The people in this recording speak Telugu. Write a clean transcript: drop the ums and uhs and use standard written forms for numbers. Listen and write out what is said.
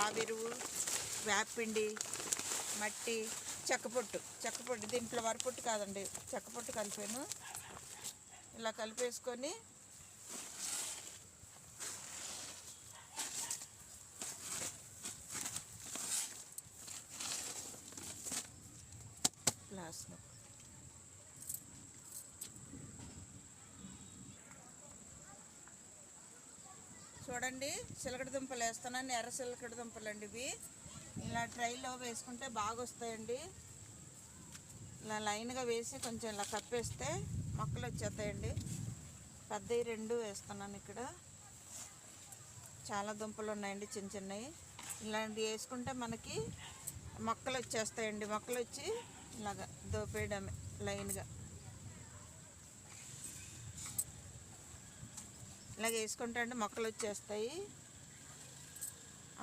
ఆవిరువు, వేపిండి, మట్టి, చెక్కపొట్టు దీంట్లో వరపొట్టు కాదండి, చెక్కపొట్టు కలిపాను. ఇలా కలిపేసుకొని గ్లాస్లో చూడండి. చిలకడ దుంపలు వేస్తున్నాను, ఎర్ర చిలకడ దుంపలు అండి ఇవి. ఇలా ట్రైలో వేసుకుంటే బాగా వస్తాయండి. ఇలా లైన్గా వేసి కొంచెం ఇలా కప్పేస్తే మొక్కలు వచ్చేస్తాయండి. పెద్దవి 2 వేస్తున్నాను ఇక్కడ. చాలా దుంపలు ఉన్నాయండి, చిన్న చిన్నవి. ఇలాంటివి వేసుకుంటే మనకి మొక్కలు వచ్చేస్తాయండి. మొక్కలు వచ్చి ఇలాగ దోపేయడమే లైన్గా. ఇలాగ వేసుకుంటే అండి మొక్కలు వచ్చేస్తాయి.